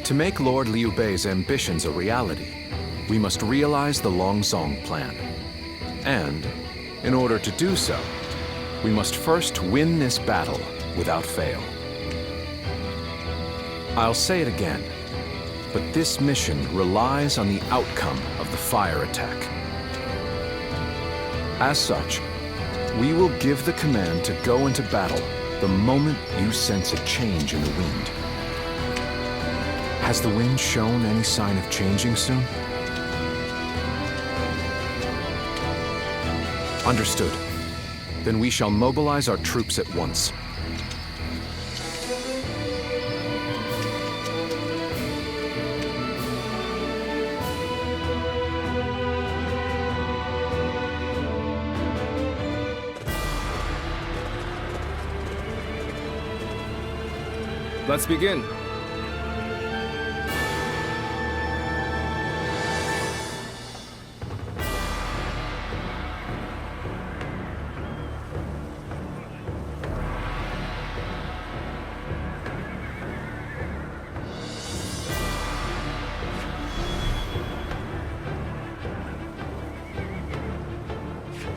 To make Lord Liu Bei's ambitions a reality, we must realize the Longsong plan. And, in order to do so, we must first win this battle without fail. I'll say it again, but this mission relies on the outcome of the fire attack. As such, we will give the command to go into battle the moment you sense a change in the wind. Has the wind shown any sign of changing soon? Understood. Then we shall mobilize our troops at once. Let's begin.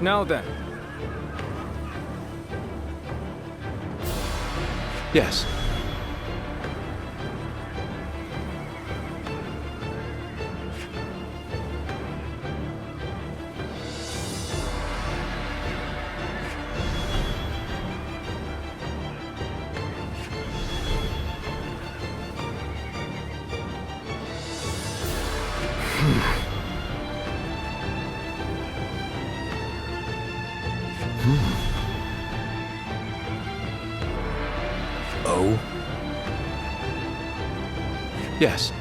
Now then. Yes. Oh? Yes.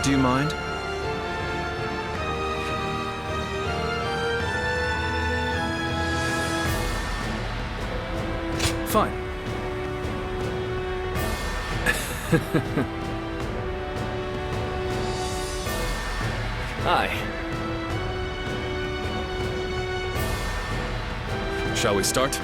Do you mind? Fine. Aye. Shall we start?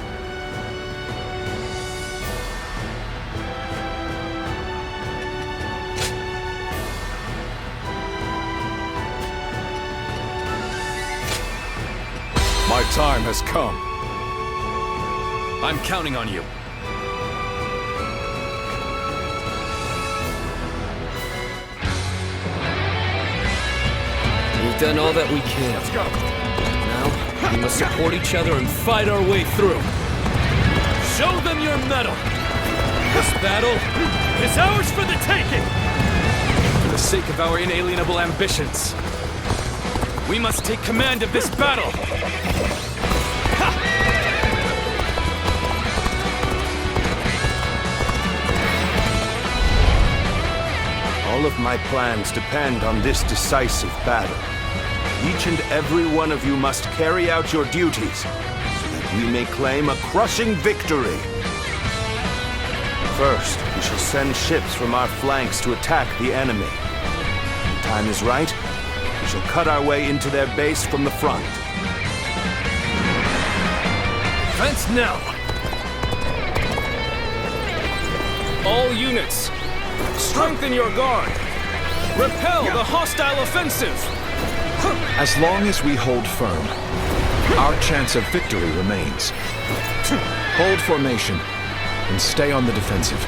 My time has come. I'm counting on you. We've done all that we can. Let's go. Now, we must support each other and fight our way through. Show them your mettle. This battle is ours for the taking. For the sake of our inalienable ambitions, we must take command of this battle. All of my plans depend on this decisive battle. Each and every one of you must carry out your duties, so that we may claim a crushing victory. First, we shall send ships from our flanks to attack the enemy. When the time is right, we shall cut our way into their base from the front. Advance now! All units, strengthen your guard! Repel the hostile offensive! As long as we hold firm, our chance of victory remains. Hold formation and stay on the defensive.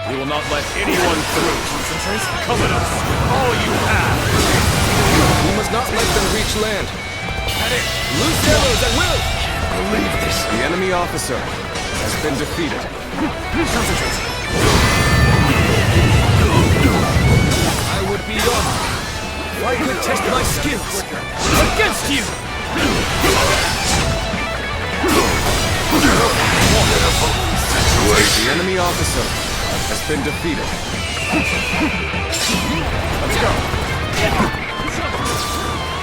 We will not let anyone through. Come at us, all you have. We must not let them reach land. Loose arrows at will! Believe this. The enemy officer has been defeated. I would be been defeated. Let's go.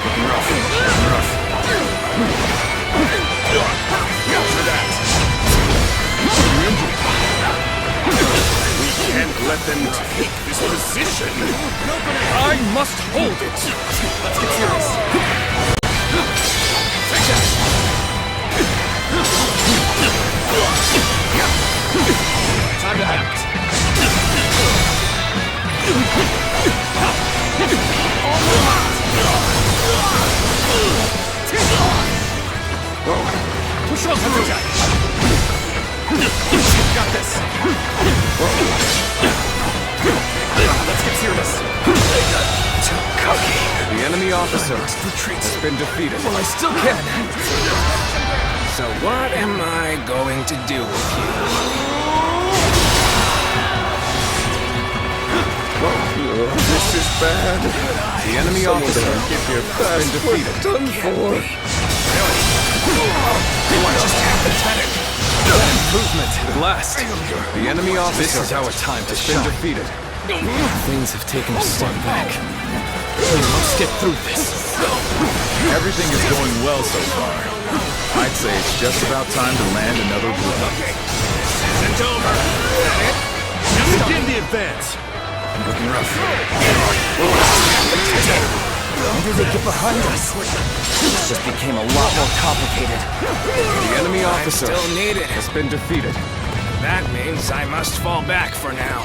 Looking rough. After that. We can't let them take this position. I must hold it. Let's get serious. Take that. Time to act. Push up, attack. Got this. Let's get serious. Too cocky. The enemy officer has been defeated. Well, I still can. So what am I going to do with you? This is bad. The enemy officer has been defeated. Done for. You are just apathetic. Improvement at last. The enemy officer This is our time to has been shine. defeated. Things have taken a step back. We must get through this. Everything is going well so far. I'd say it's just about time to land another blow. It's over. Begin the advance. Looking rough. When did they get behind us? This just became a lot more complicated. The enemy officer Still need it. has been defeated. That means I must fall back for now.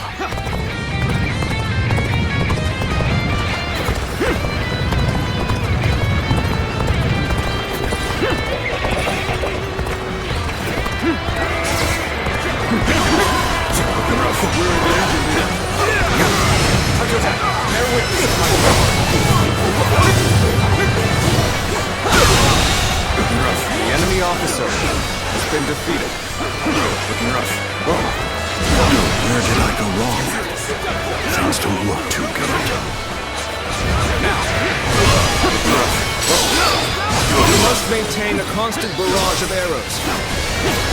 The enemy officer has been defeated. Looking rough. Where did I go wrong? Things don't look too good. We must maintain a constant barrage of arrows.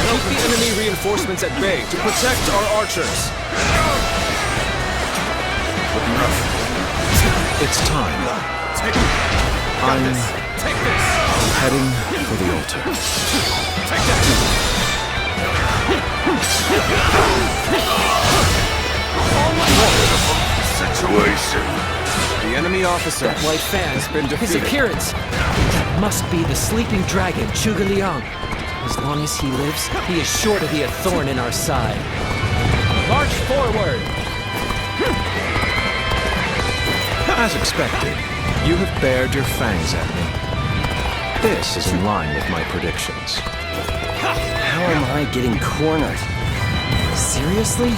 Keep the enemy reinforcements at bay to protect our archers. Looking rough. It's time. I'm Take this! heading for the altar. Take that! Situation. The enemy officer That white fan, has been his defeated. appearance. That must be the sleeping dragon, Zhuge Liang. As long as he lives, he is sure to be a thorn in our side. March forward! As expected, you have bared your fangs at me. This is in line with my predictions. How am I getting cornered? Seriously?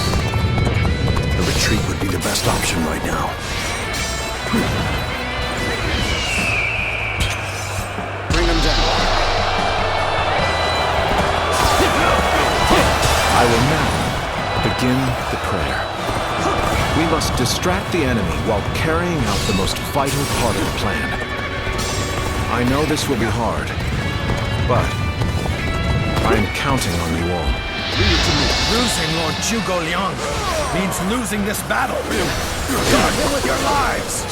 The retreat would be the best option right now. Bring them down. I will now begin the prayer. We must distract the enemy while carrying out the most vital part of the plan. I know this will be hard, but I am counting on you all. Losing Lord Zhuge Liang means losing this battle. God, with your lives.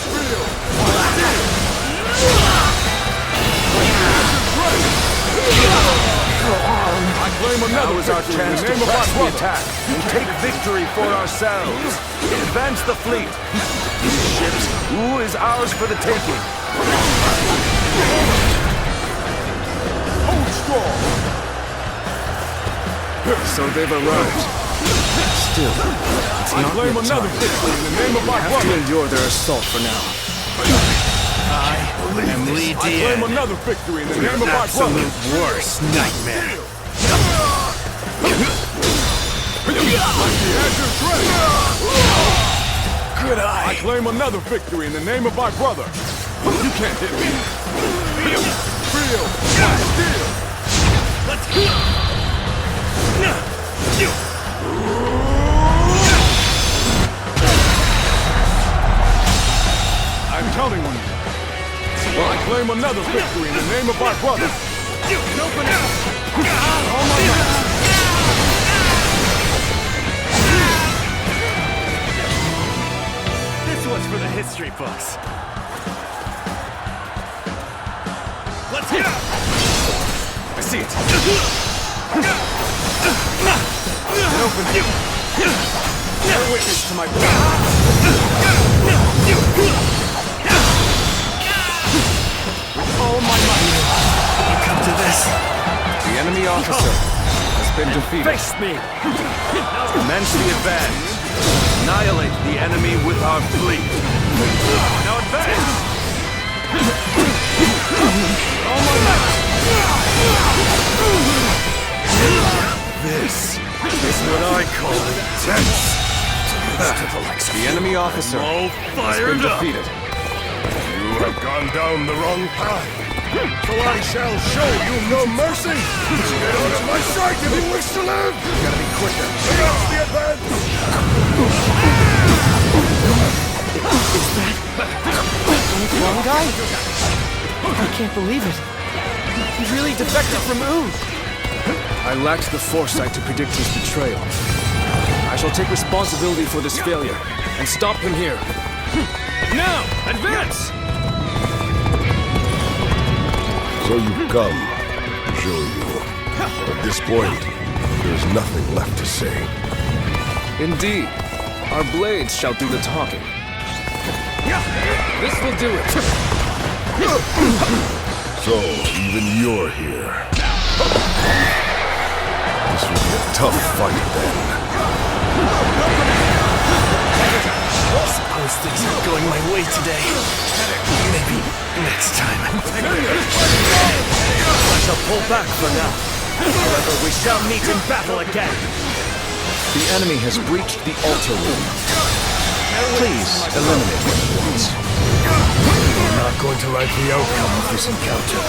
I claim another Now is our chance to press the attack and take victory for ourselves. Advance the fleet. These ships, ooh, is ours for the taking. Hold strong. So they've arrived. Still, it's I not claim yet another time. victory in the name of my To brother. endure their assault for now. I claim another victory in the name of my brother. Worst nightmare. Good eye. I claim another victory in the name of my brother. You can't hit me. Feel. Let's go. I'm counting on you. Well, I claim another victory in the name of our brother. Open it! All my might. This one's for the history books. Let's go! I see it. An opening. Bear witness to my all my might. You come to this. The enemy officer has been defeated. Face me! Commence the advance. Annihilate the enemy with our fleet. Now advance! All my might. This is what I call intense. The enemy officer All has fired been up. defeated. You have gone down the wrong path. So I shall show you no mercy. Get out of my sight if you wish to live. You gotta be quicker. That's the advance. Wrong guy? I can't believe it. He really defected from Ood. I lacked the foresight to predict his betrayal. I shall take responsibility for this failure and stop him here. Now, advance! So you've come. Sure you. At this point, there's nothing left to say. Indeed, our blades shall do the talking. This will do it. So, even you're here. This will be a tough fight then. Suppose things aren't going my way today. Maybe next time. I shall pull back for now. However, we shall meet in battle again. The enemy has breached the altar room. Please eliminate him at once. I'm not going to like the outcome of this encounter.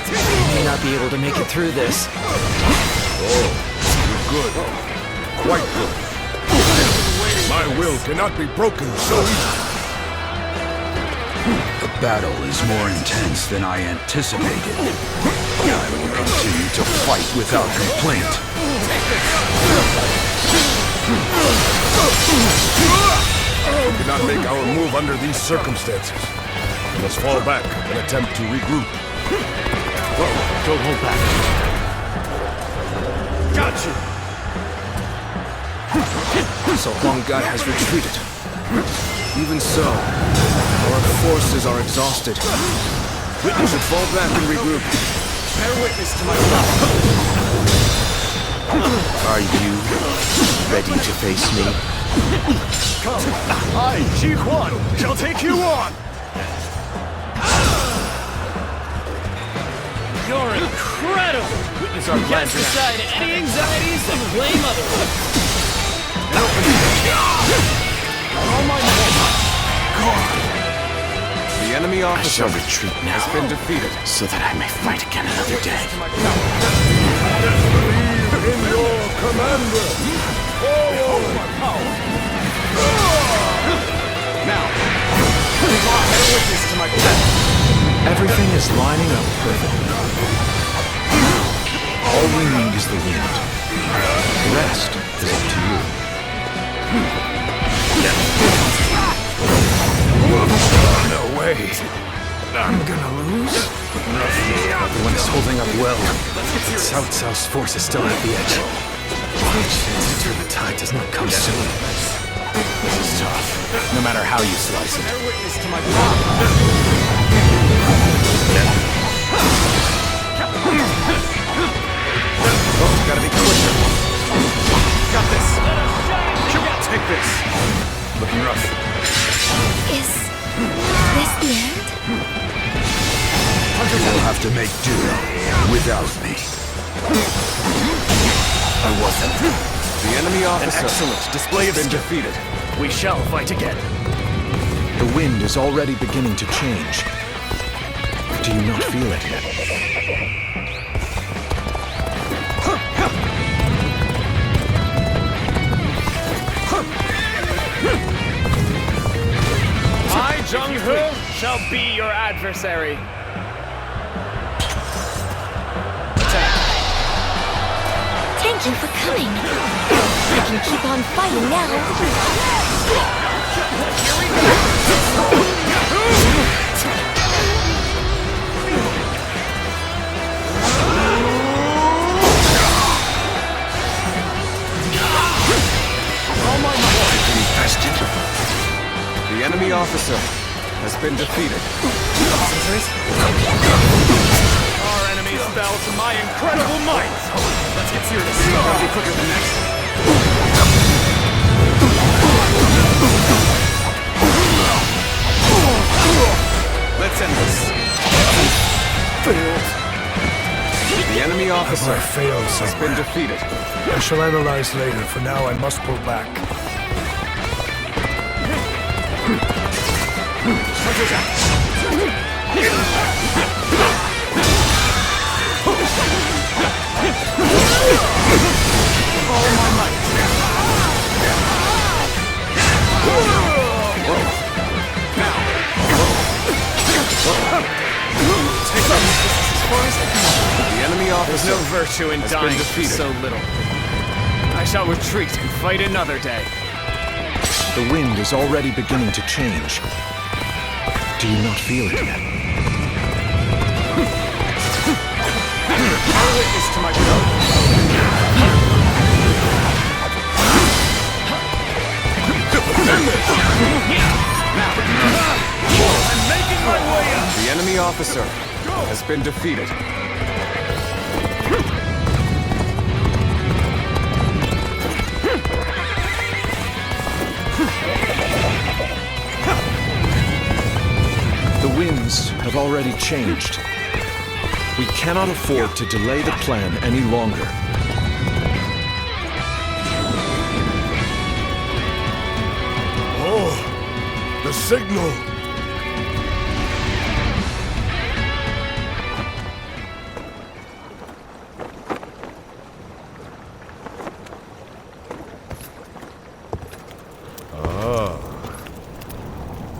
We may not be able to make it through this. Oh, you're good. Quite good. My will cannot be broken so easily. The battle is more intense than I anticipated. I will continue to fight without complaint. We cannot make our move under these circumstances. We must fall back and attempt to regroup. Don't hold back. Got you! So Huang Gai has retreated. Even so, our forces are exhausted. We should fall back and regroup. Bear witness to my love. Are you ready to face me? Come, I, Ji Huan, shall take you on! You're incredible! Witness our plans Cast aside any anxieties and blame others. The enemy I officer shall retreat now, has been defeated. so that I may fight again another day. In your commander! Forward! Now, bear witness to my plan. Everything is lining up perfectly. All we need is the wind. The rest is up to you. No way! I'm gonna lose? Everyone is holding up well. Cao Cao's force is still at the edge. The chance to turn the tide does not come soon. This is tough, no matter how you slice it. Bear witness to my plan. Oh, gotta be quicker. Got this. Take this. Looking rough. Is this the end? You'll have to make do without me. I wasn't. The enemy An officer excellent display of has been skill. defeated. We shall fight again. The wind is already beginning to change. Do you not feel it yet? Jung-Ho shall be your adversary. Thank you for coming. I can keep on fighting now. The enemy officer has been defeated. Our enemies fell to my incredible might. Let's get serious. Gotta be quicker than this. Let's end this. Failed. The enemy officer I failed has been defeated. I shall analyze later. For now, I must pull back. The enemy There's officer no virtue in has dying been for defeated. so little. I shall retreat and fight another day. The wind is already beginning to change. Do you not feel it yet? Bear witness to my growth. I'm making my way up. The enemy officer has been defeated. The winds have already changed. We cannot afford to delay the plan any longer. Oh, the signal.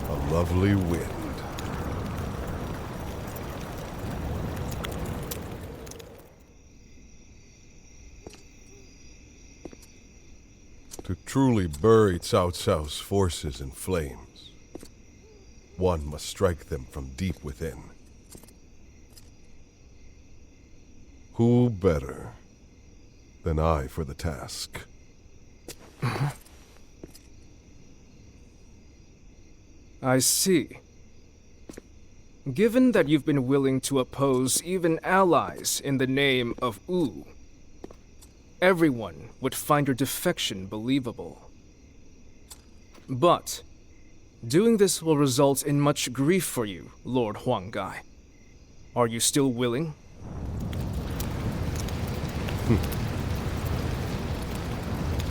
A lovely wind. To truly bury Cao Cao's forces in flames, one must strike them from deep within. Who better than I for the task? I see. Given that you've been willing to oppose even allies in the name of Wu, everyone would find your defection believable. But doing this will result in much grief for you, Lord Huanggai. Are you still willing?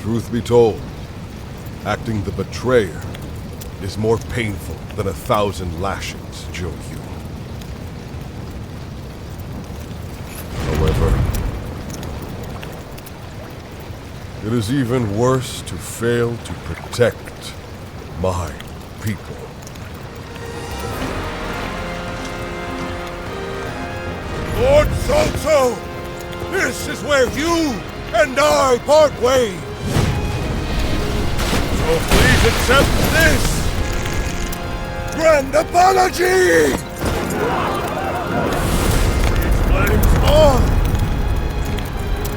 Truth be told, acting the betrayer is more painful than 1,000 lashings, Joe Yu. However, it is even worse to fail to protect my people. Lord Cao, this is where you and I part ways. So please accept this grand apology! Flames on!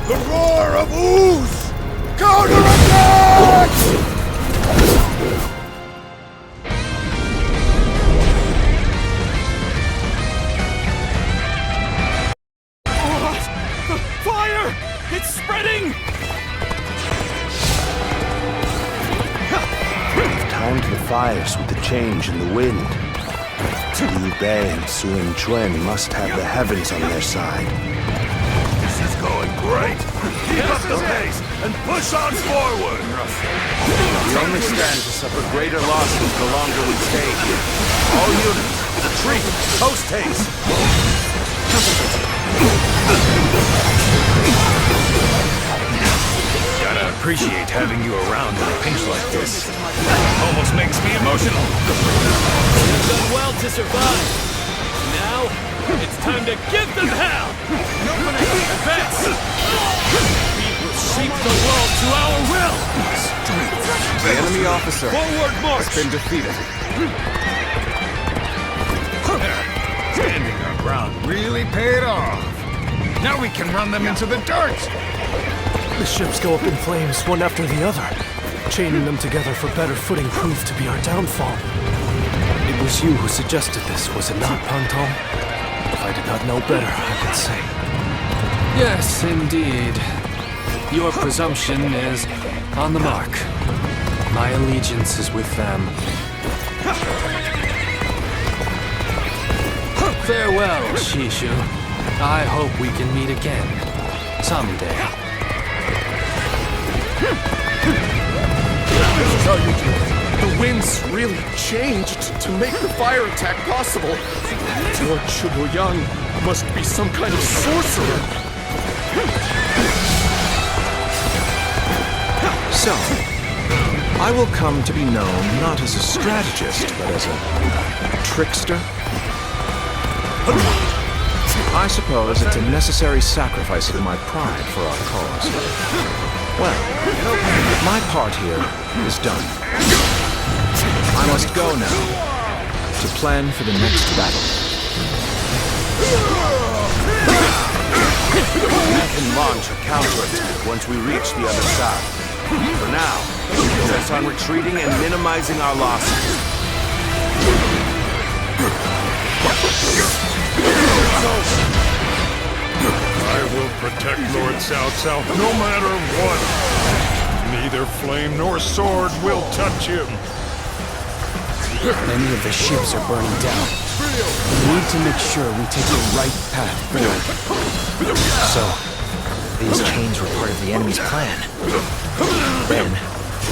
The roar of ooze! Counterattack! Fire! It's spreading! Timed the fires with the change in the wind. Liu Bei and Sun Quan must have the heavens on their side. This is going great! Keep up the pace and push on forward! We only stand to suffer greater losses the longer we stay here. All units, retreat, post haste! Gotta appreciate having you around in a pinch like this. Almost almost makes me emotional. You've done well to survive. Now, it's time to give them hell! Advance! We will shape the world to our will! The enemy officer Forward march! has been defeated. Standing our ground really paid off. Now we can run them into the dirt! The ships go up in flames, one after the other. Chaining them together for better footing proved to be our downfall. It was you who suggested this, was it not, Pantom? If I did not know better, I could say. Yes, indeed. Your presumption is on the mark. My allegiance is with them. Farewell, Shishu. I hope we can meet again. Someday. This is how you do it. The winds really changed to make the fire attack possible. Lord Chugoyang must be some kind of sorcerer. So, I will come to be known not as a strategist, but as a trickster. I suppose it's a necessary sacrifice of my pride for our cause. Well, my part here is done. I must go now to plan for the next battle. We can launch a counterattack once we reach the other side. For now, we focus on retreating and minimizing our losses. I will protect Lord Cao Cao no matter what. Neither flame nor sword will touch him. Many of the ships are burning down. We need to make sure we take the right path forward. So, these chains were part of the enemy's plan. Then,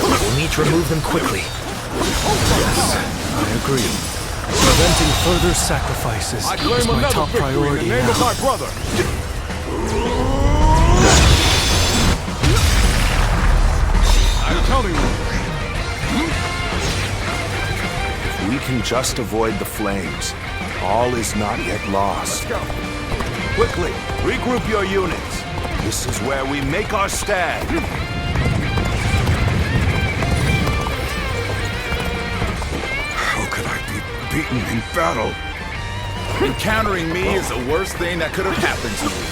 we'll need to remove them quickly. Yes, I agree. Preventing further sacrifices is my top priority now. my brother. I'm telling you. If we can just avoid the flames, all is not yet lost. Quickly, regroup your units. This is where we make our stand. How could I be beaten in battle? Encountering me is the worst thing that could have happened to you.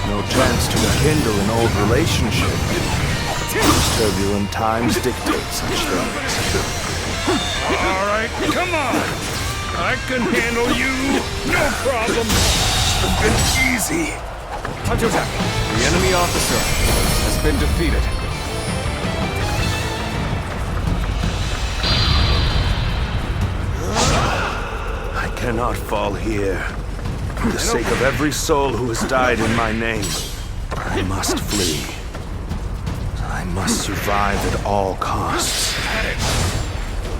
No chance to rekindle an old relationship. These turbulent times dictate such things. All right, come on. I can handle you. No problem. It's been easy. The enemy officer has been defeated. I cannot fall here. For the sake of every soul who has died in my name, I must flee. I must survive at all costs.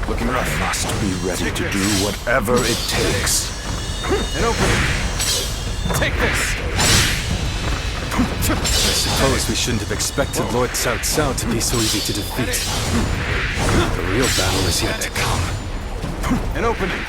Looking rough. I must be ready to do whatever it takes. An opening. Take this! I suppose we shouldn't have expected Lord Cao Cao to be so easy to defeat. The real battle is yet to come. An opening.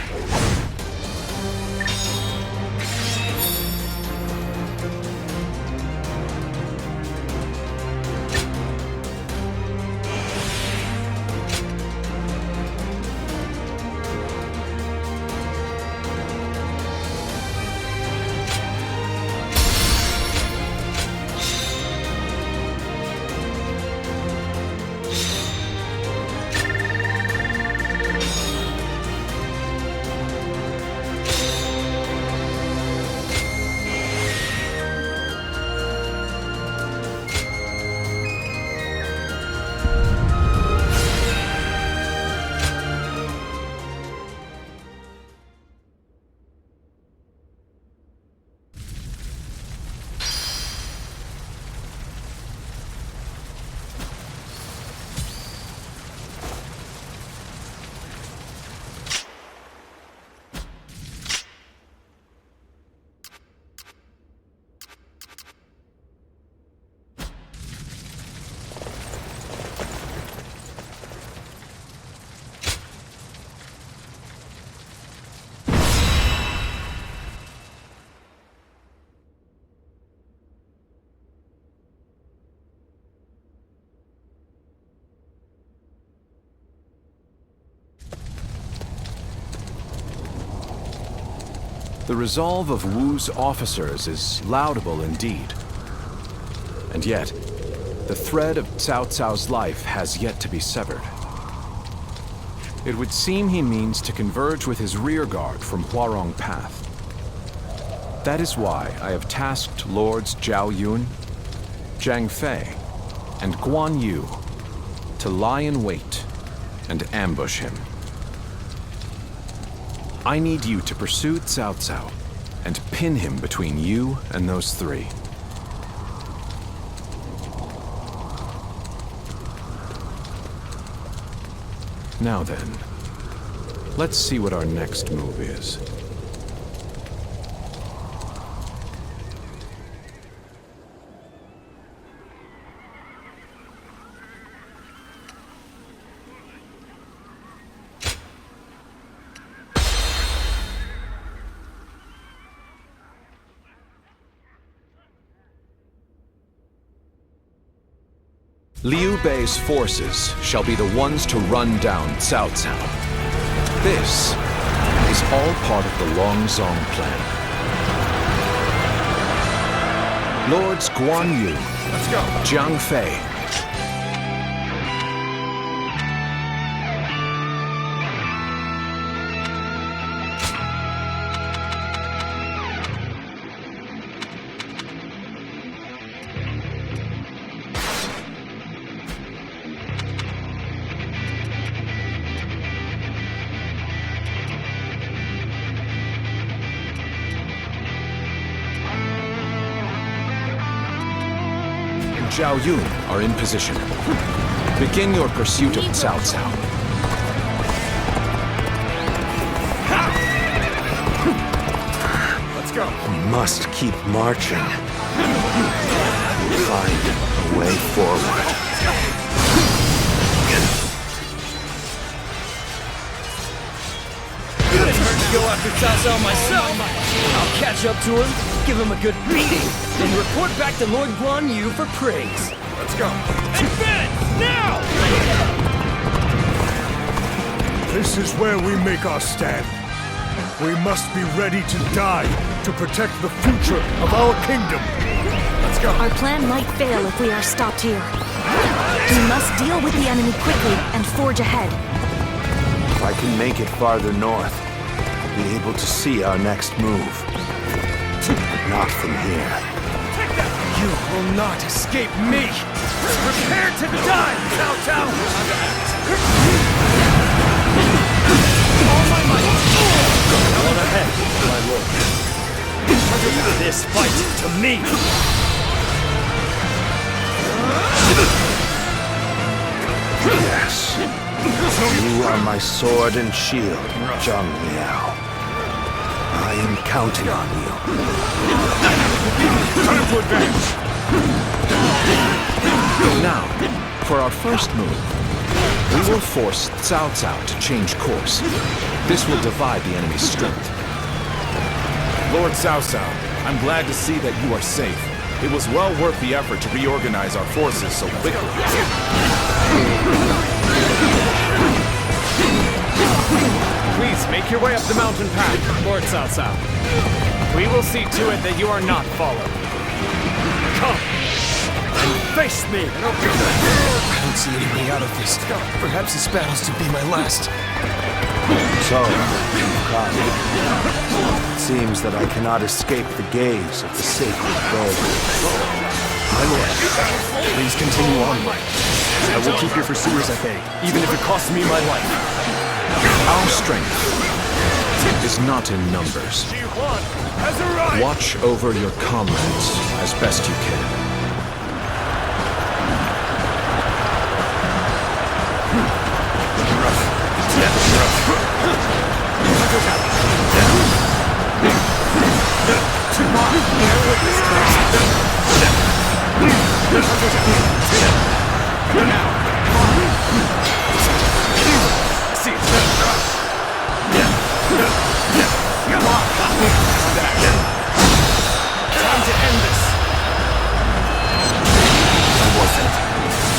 The resolve of Wu's officers is laudable indeed. And yet, the thread of Cao Cao's life has yet to be severed. It would seem he means to converge with his rearguard from Huarong Path. That is why I have tasked Lords Zhao Yun, Zhang Fei, and Guan Yu to lie in wait and ambush him. I need you to pursue Cao Cao and pin him between you and those three. Now then, let's see what our next move is. Liu Bei's forces shall be the ones to run down Cao Cao. This is all part of the Long Zong plan. Lords Guan Yu, Let's go. Zhang Fei, Zhao Yun are in position. Begin your pursuit of Cao Cao. Let's go. We must keep marching. Find a way forward. Go after Cao Cao myself. I'll catch up to him, give him a good beating, and report back to Lord Guan Yu for praise. Let's go. Advance! Now! This is where we make our stand. We must be ready to die to protect the future of our kingdom. Let's go. Our plan might fail if we are stopped here. We must deal with the enemy quickly and forge ahead. If I can make it farther north, I'll be able to see our next move. Not from here. You will not escape me! Prepare to die, Cao Cao! All my might! On ahead, my lord. This fight to me! Yes. You are my sword and shield, Zhang Liao. I am counting on you. Time to advance. Now, for our first move, we will force Cao Cao to change course. This will divide the enemy's strength. Lord Cao Cao, I'm glad to see that you are safe. It was well worth the effort to reorganize our forces so quickly. Please make your way up the mountain path, Lord Cao Cao. We will see to it that you are not followed. Come and face me! I don't see any way out of this. Perhaps this battle's to be my last. So, you've come. It seems that I cannot escape the gaze of the sacred bird. My lord, please continue onward. I will keep your pursuers at bay, even if it costs me my life. Our strength is not in numbers. Watch over your comrades as best you can.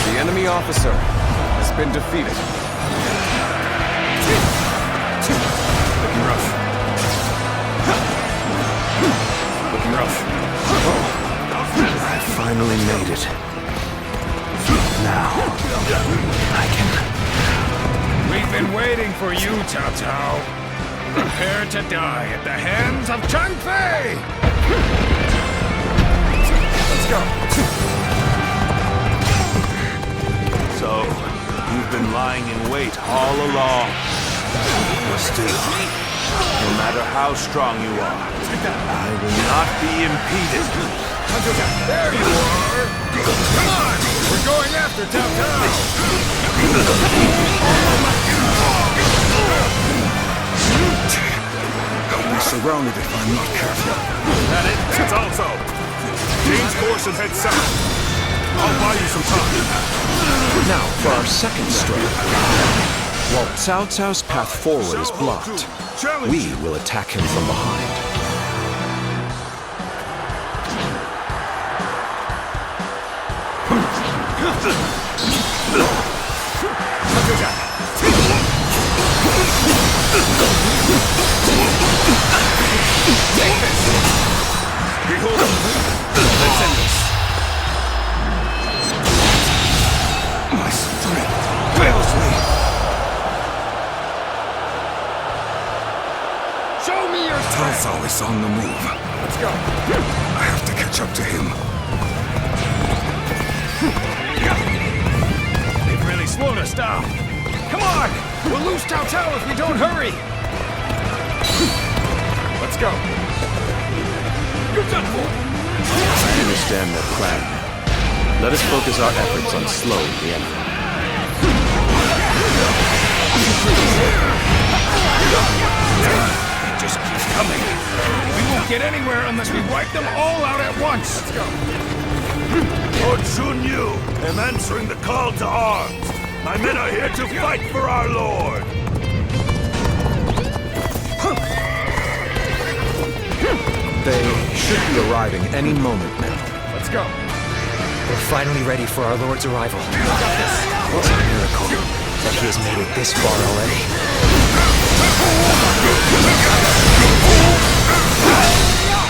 The enemy officer has been defeated. Looking rough. finally made it. Now, I can... We've been waiting for you, Cao Cao. Prepare to die at the hands of Chang Fei! Let's go. So, you've been lying in wait all along. But still, no matter how strong you are, I will not be impeded. There you are! Come on! We're going after Cao Cao! I'll be surrounded if I'm not careful. That it? That's also! Change course and head south. I'll buy you some time. Now, for our second stroke. While Cao Cao's path forward is blocked, we will attack him from behind. Behold, let's end this. My strength fails me. Show me your strength! Cao Cao is on the move. Let's go. I have to catch up to him. They've really slowed us down. Come on! We'll lose Cao Cao if we don't hurry! Let's go. You're done for! I understand their plan. Let us focus our efforts on slowing the enemy. It just keeps coming. We won't get anywhere unless we wipe them all out at once. Let's go. Lord Xun Yu, am answering the call to arms. My men are here to fight for our lord. They should be arriving any moment now. Let's go. We're finally ready for our Lord's arrival. It's a miracle that he has made it this far already.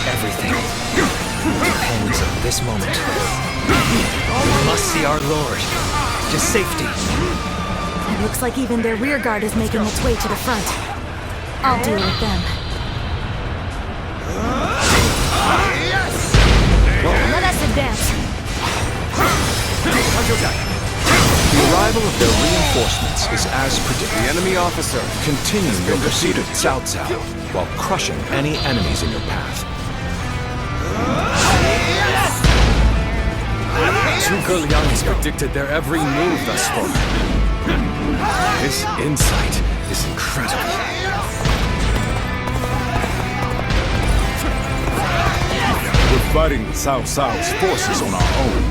Everything depends on this moment. We must see our Lord to safety. It looks like even their rear guard is making its way to the front. I'll deal with them. Let us advance. The arrival of their reinforcements is as predicted. The enemy officer. Continue your pursuit of Cao Cao while crushing any enemies in your path. Zhuge Liang has predicted their every move thus far. His insight is incredible. We're fighting Cao Cao's forces on our own.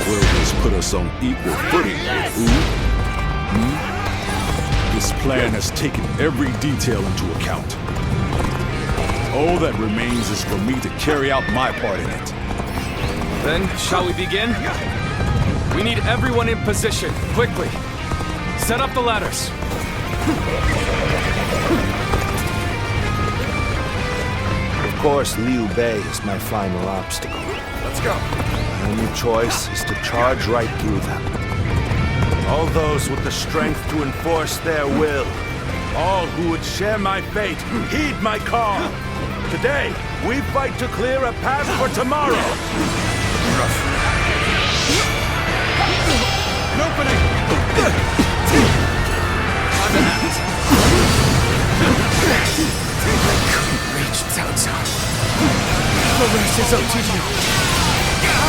Will this put us on equal footing with Wu? This plan has taken every detail into account. All that remains is for me to carry out my part in it. Then, shall we begin? We need everyone in position, quickly. Set up the ladders. Of course, Liu Bei is my final obstacle. Let's go. My only choice is to charge right through them. All those with the strength to enforce their will. All who would share my fate, heed my call. Today, we fight to clear a path for tomorrow. An opening! Reach Cao Cao. The rest is up to you.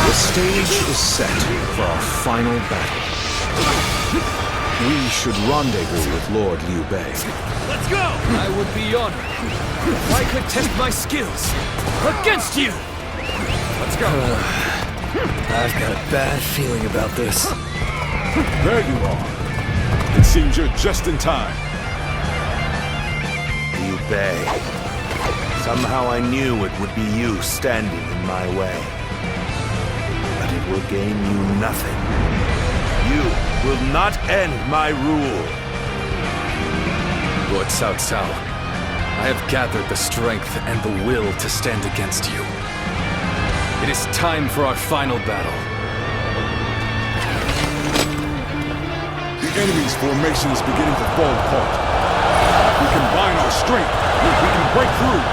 The stage is set for our final battle. We should rendezvous with Lord Liu Bei. Let's go! I would be honored if I could test my skills against you! Let's go. I've got a bad feeling about this. There you are. It seems you're just in time. Liu Bei. Somehow I knew it would be you standing in my way. But it will gain you nothing. You will not end my rule. Lord Cao Cao, I have gathered the strength and the will to stand against you. It is time for our final battle. The enemy's formation is beginning to fall apart. We combine our strength. We can break through.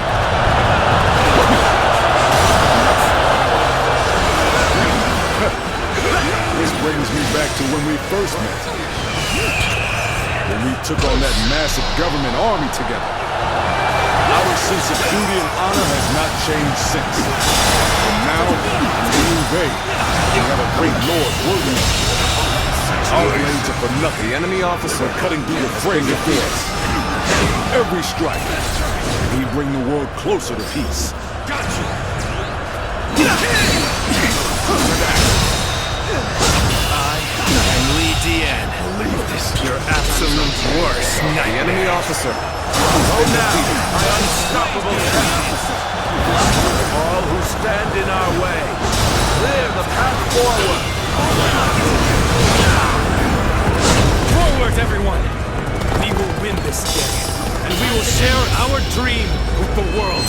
This brings me back to when we first met. When we took on that massive government army together. Our sense of duty and honor has not changed since. And now, we have a great lord worthy of us. Our blades are for nothing. The enemy officer Cutting through the frame of force. Every strike, we bring the world closer to peace. And Lee Dien, your absolute worst nightmare. The enemy officer. Oh, now, my unstoppable champions. All who stand in our way, clear the path forward. Forward, everyone! We will win this day, and we will share our dream with the world.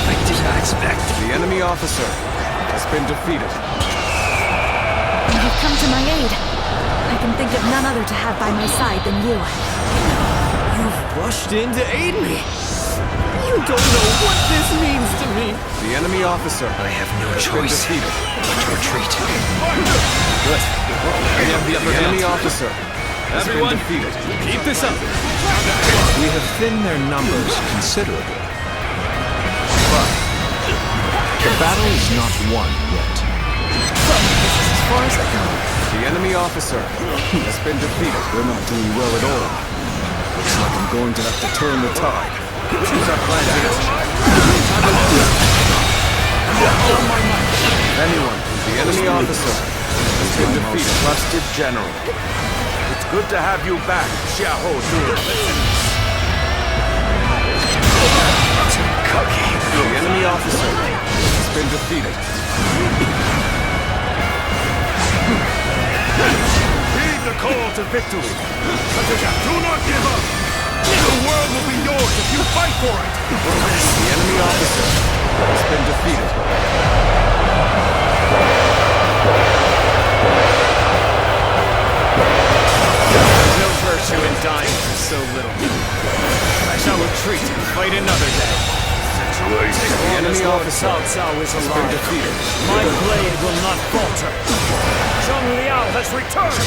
I did not expect. The enemy officer has been defeated. You've come to my aid. I can think of none other to have by my side than you. You've rushed in to aid me. You don't know what this means to me. The enemy officer I have no has been choice defeated. but to retreat. Good. We have the upper The enemy hand. officer has Everyone, been defeated. keep this up. We have thinned their numbers considerably. But the battle is not won yet. As far as I go. The enemy officer has been defeated. We're not doing well at all. Looks like I'm going to have to turn the tide. Choose our plan. Anyone, the enemy officer has been defeated. Trusted general. It's good to have you back, Xiahou Dun. The enemy officer has been defeated. Heed the call to victory. Do not give up. The world will be yours if you fight for it. The enemy officer has been defeated. There's no virtue in dying for so little. I shall retreat and fight another day. The enemy officer Cao Cao is has been alive. defeated. My blade will not falter. Zhang Liao has returned.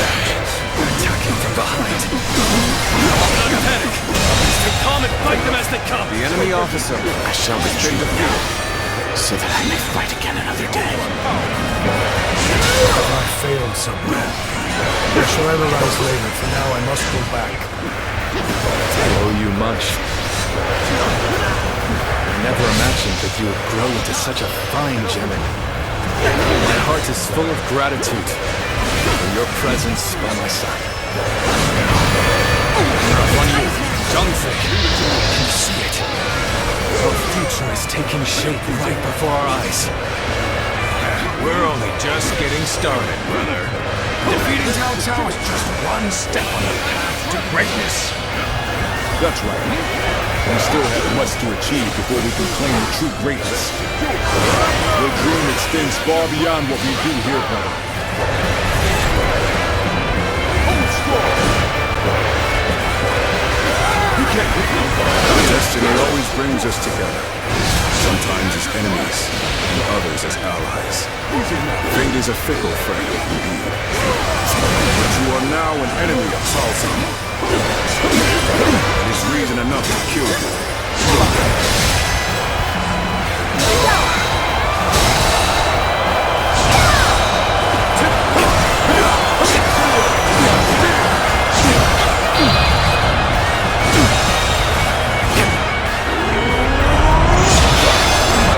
Attacking from behind. Don't panic. Stay calm and fight them as they come. The enemy officer I shall has been retreat defeated. so that I may fight again another day. I failed somewhere. I shall analyze later. For now, I must go back. I owe you much. I never imagined that you would grow into such a fine gentleman. My heart is full of gratitude for your presence by my side. One you, Zhangzi. Can you see it? Our future is taking shape right before our eyes. We're only just getting started, brother. Defeating Cao Cao is just one step on the path to greatness. That's right. We still have much to achieve before we can claim the true greatness. Your dream extends far beyond what we do here, brother. Destiny always brings us together. Sometimes as enemies, and others as allies. Fate is a fickle friend, indeed. But you are now an enemy of Cao Cao. It is reason enough to kill you.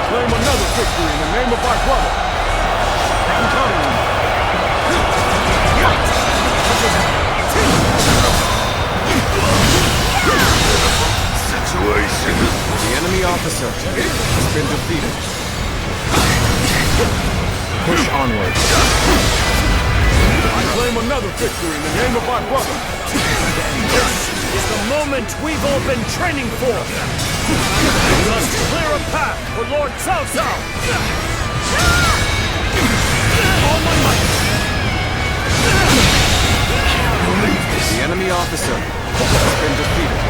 Claim another victory in the name of our brother. I'm counting on you. Situation. The enemy officer has been defeated. Push onward. I claim another victory in the name of my brother. This is the moment we've all been training for. We must clear a path for Lord Cao Cao. All my might. The enemy officer has been defeated.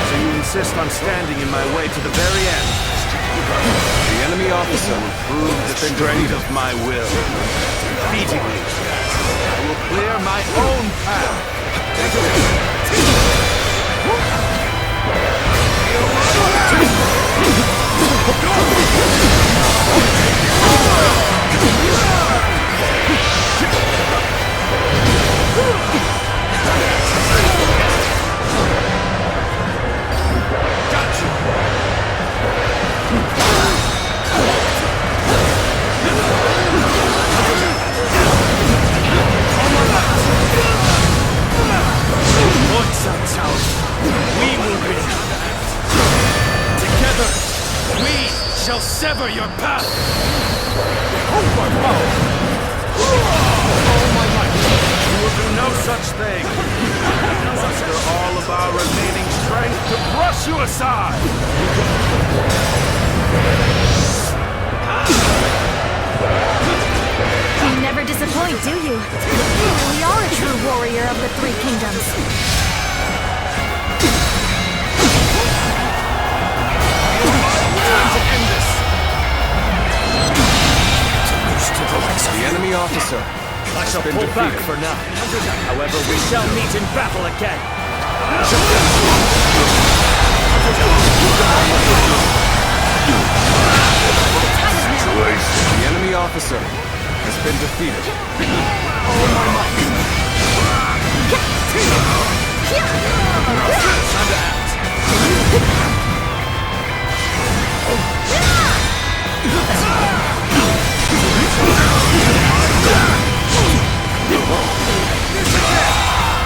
So you insist on standing in my way to the very end? The enemy officer will prove the strength of my will. Defeating me, I will clear my own path. Lord Cao Cao, we will win. Together, we shall sever your path. All my might. You will do no such thing. Muster all of our remaining strength to brush you aside. You never disappoint, do you? You really are a true warrior of the Three Kingdoms. Time to end this. The enemy officer I shall been pull back defeated. for now. However, we shall meet in battle again. The enemy officer has been defeated. Time to act.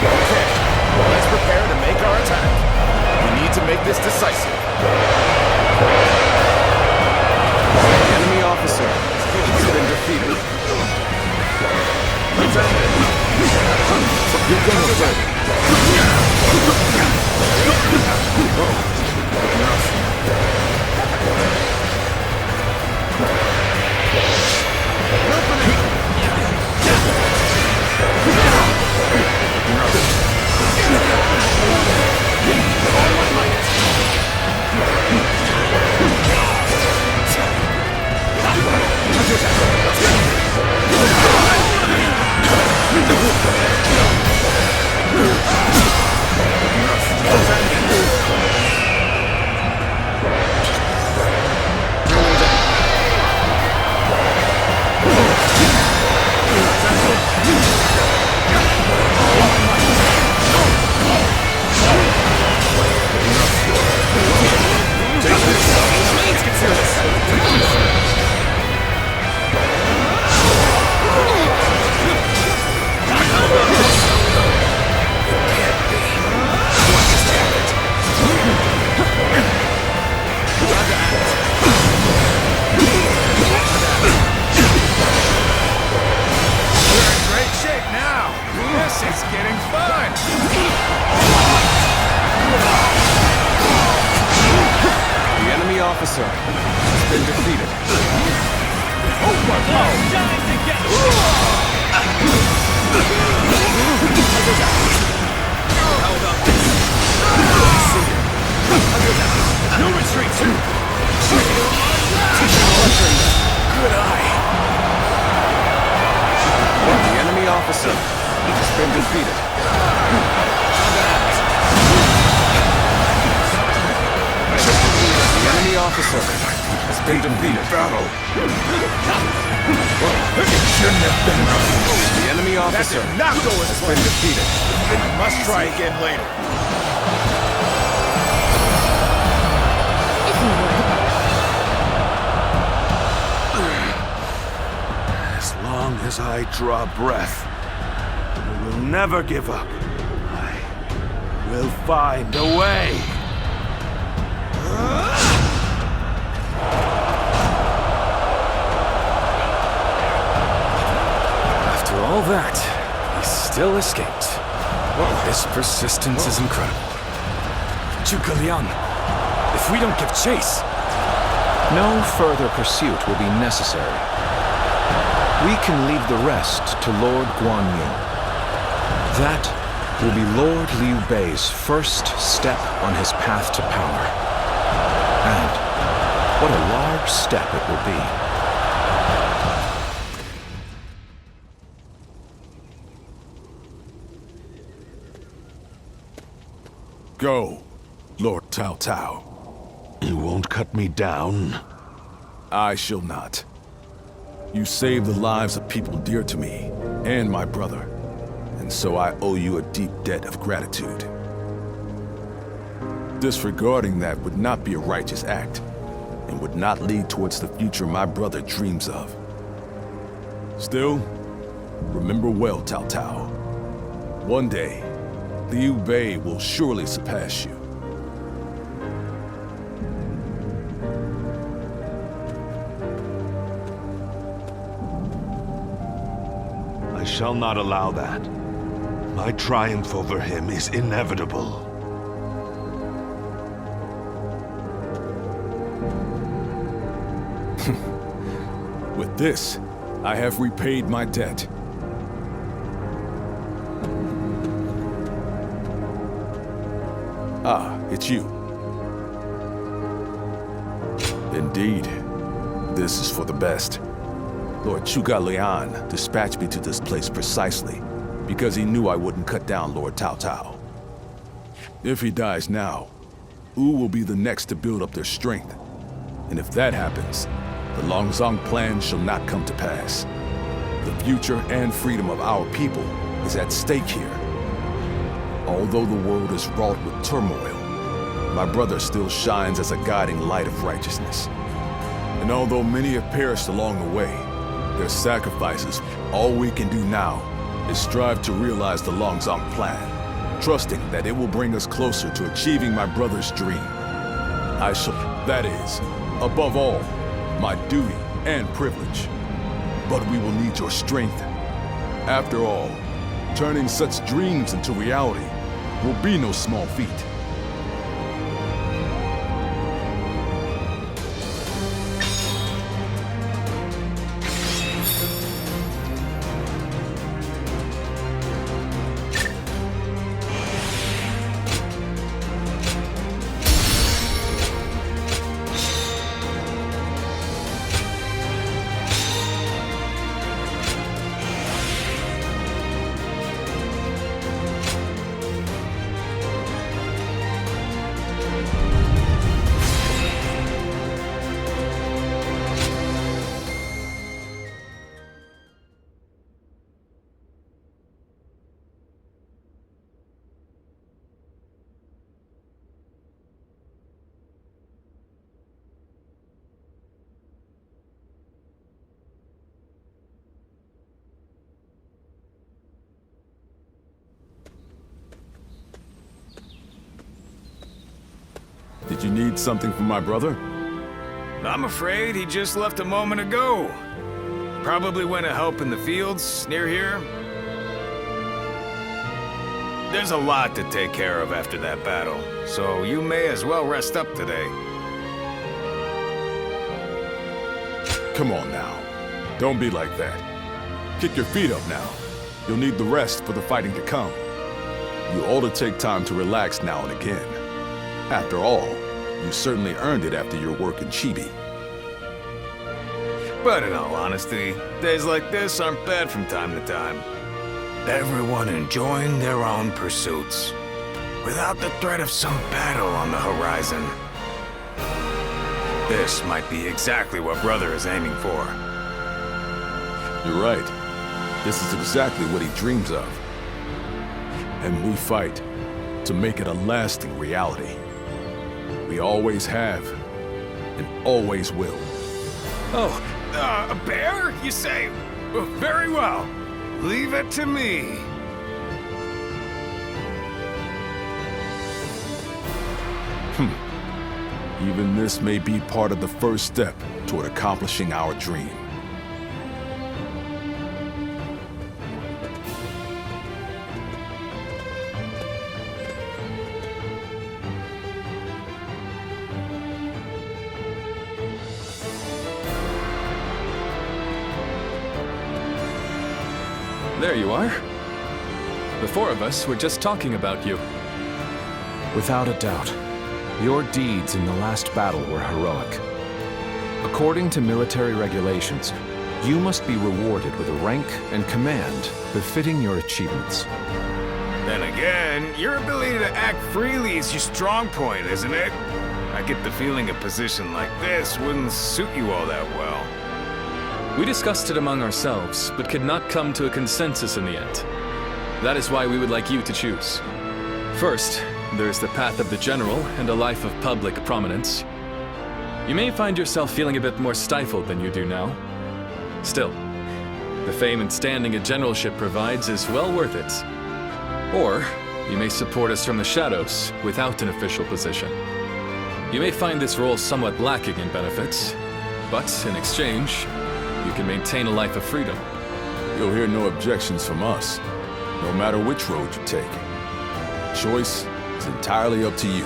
Okay, let's prepare to make our attack. We need to make this decisive. The enemy officer has been defeated. You're gonna fight. officer has been defeated. No retreat! Good eye. The enemy officer has been defeated. The enemy officer has been defeated. Battle. It shouldn't have been. The enemy officer Not go as has been defeated. I must try again later. If you would. As long as I draw breath, I will never give up. I We'll find a way. After all that, he still escaped. His persistence is incredible. Zhuge Liang, if we don't give chase... No further pursuit will be necessary. We can leave the rest to Lord Guan Yin. That will be Lord Liu Bei's first step on his path to power. And what a large step it will be. Go, Lord Cao Cao. You won't cut me down? I shall not. You saved the lives of people dear to me, and my brother, and so I owe you a deep debt of gratitude. Disregarding that would not be a righteous act, and would not lead towards the future my brother dreams of. Still, remember well, Cao Cao. One day, Liu Bei will surely surpass you. I shall not allow that. My triumph over him is inevitable. With this, I have repaid my debt. Ah, it's you. Indeed, this is for the best. Lord Zhuge Liang dispatched me to this place precisely because he knew I wouldn't cut down Lord Cao Cao. If he dies now, Wu will be the next to build up their strength. And if that happens, the Longzong plan shall not come to pass. The future and freedom of our people is at stake here. Although the world is wrought with turmoil, my brother still shines as a guiding light of righteousness. And although many have perished along the way, their sacrifices, all we can do now is strive to realize the Longzong plan, trusting that it will bring us closer to achieving my brother's dream. I shall, that is, above all, my duty and privilege. But we will need your strength. After all, turning such dreams into reality will be no small feat. Did you need something from my brother? I'm afraid he just left a moment ago. Probably went to help in the fields near here. There's a lot to take care of after that battle, so you may as well rest up today. Come on now. Don't be like that. Kick your feet up now. You'll need the rest for the fighting to come. You ought to take time to relax now and again. After all, you certainly earned it after your work in Chibi. But in all honesty, days like this aren't bad from time to time. Everyone enjoying their own pursuits, without the threat of some battle on the horizon. This might be exactly what Brother is aiming for. You're right. This is exactly what he dreams of. And we fight to make it a lasting reality. We always have, and always will. Oh, a bear, you say? Very well. Leave it to me. Even this may be part of the first step toward accomplishing our dream. There you are. The four of us were just talking about you. Without a doubt, your deeds in the last battle were heroic. According to military regulations, you must be rewarded with a rank and command befitting your achievements. Then again, your ability to act freely is your strong point, isn't it? I get the feeling a position like this wouldn't suit you all that well. We discussed it among ourselves, but could not come to a consensus in the end. That is why we would like you to choose. First, there's the path of the general and a life of public prominence. You may find yourself feeling a bit more stifled than you do now. Still, the fame and standing a generalship provides is well worth it. Or, you may support us from the shadows without an official position. You may find this role somewhat lacking in benefits, but in exchange, you can maintain a life of freedom. You'll hear no objections from us, no matter which road you take. Choice is entirely up to you.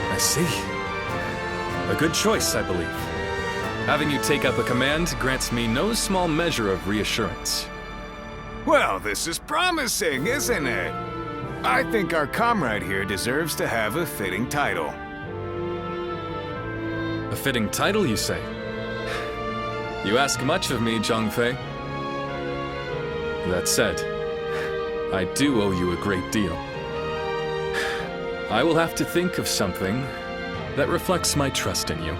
I see. A good choice, I believe. Having you take up a command grants me no small measure of reassurance. Well, this is promising, isn't it? I think our comrade here deserves to have a fitting title. A fitting title, you say? You ask much of me, Zhangfei. That said, I do owe you a great deal. I will have to think of something that reflects my trust in you.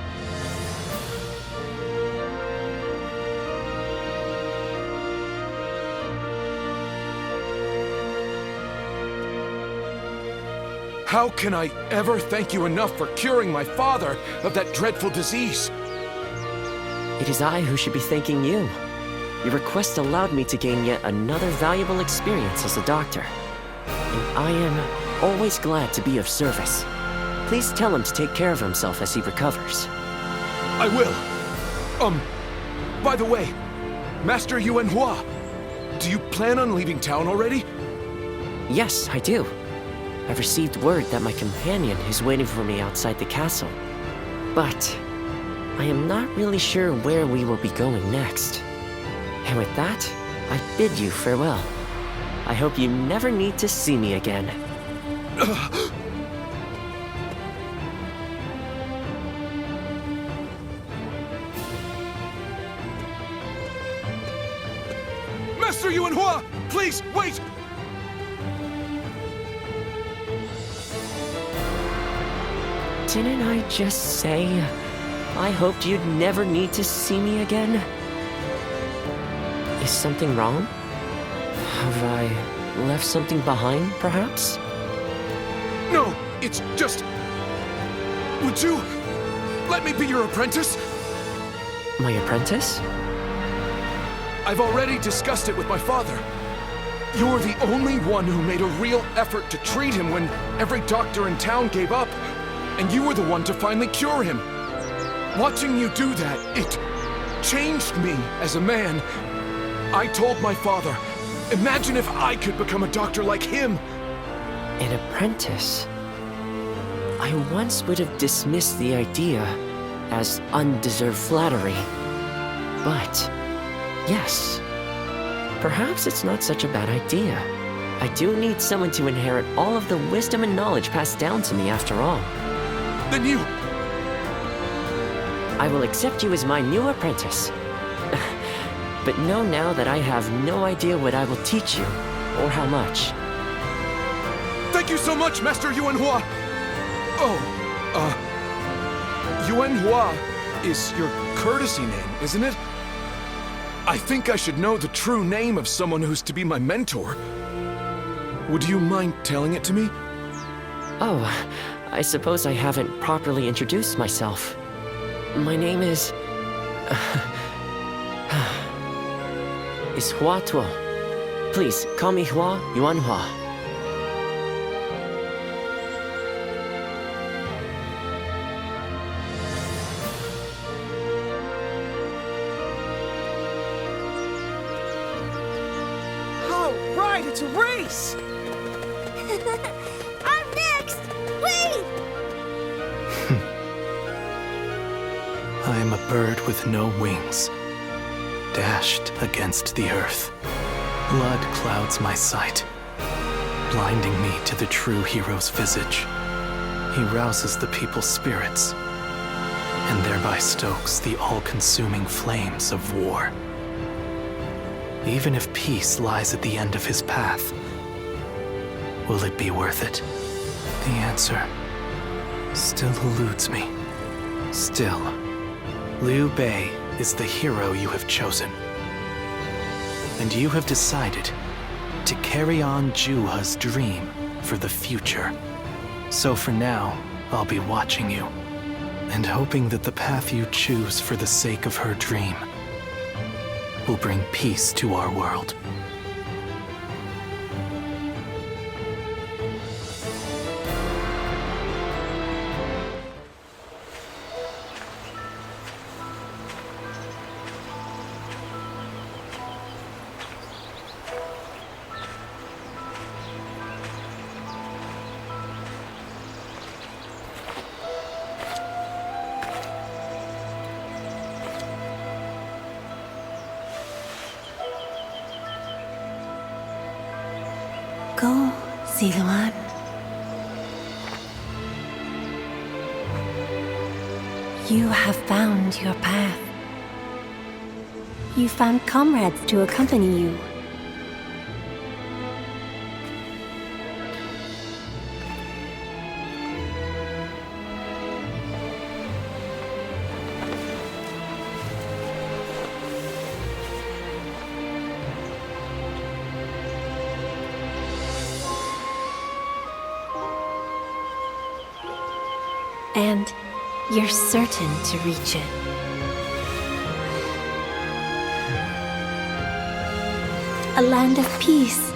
How can I ever thank you enough for curing my father of that dreadful disease? It is I who should be thanking you. Your request allowed me to gain yet another valuable experience as a doctor. And I am always glad to be of service. Please tell him to take care of himself as he recovers. I will. By the way, Master Yuanhua, do you plan on leaving town already? Yes, I do. I've received word that my companion is waiting for me outside the castle. But I am not really sure where we will be going next. And with that, I bid you farewell. I hope you never need to see me again. Master Yuanhua, please, wait! Didn't I just say I hoped you'd never need to see me again? Is something wrong? Have I left something behind, perhaps? No, it's just... Would you let me be your apprentice? My apprentice? I've already discussed it with my father. You're the only one who made a real effort to treat him when every doctor in town gave up. And you were the one to finally cure him. Watching you do that, it changed me as a man. I told my father, imagine if I could become a doctor like him. An apprentice? I once would have dismissed the idea as undeserved flattery. But, yes, perhaps it's not such a bad idea. I do need someone to inherit all of the wisdom and knowledge passed down to me after all. Then you... I will accept you as my new apprentice. But know now that I have no idea what I will teach you, or how much. Thank you so much, Master Yuanhua! Yuanhua is your courtesy name, isn't it? I think I should know the true name of someone who's to be my mentor. Would you mind telling it to me? Oh, I suppose I haven't properly introduced myself. My name is... is Hua Tuo. Please, call me Hua Yuanhua. All right, it's a race! I'm next! Wait! I am a bird with no wings, dashed against the earth. Blood clouds my sight, blinding me to the true hero's visage. He rouses the people's spirits, and thereby stokes the all-consuming flames of war. Even if peace lies at the end of his path, will it be worth it? The answer still eludes me. Still, Liu Bei is the hero you have chosen. And you have decided to carry on Juha's dream for the future. So for now, I'll be watching you, and hoping that the path you choose for the sake of her dream will bring peace to our world. Go, Ziluan. You have found your path. You found comrades to accompany you. And you're certain to reach it. A land of peace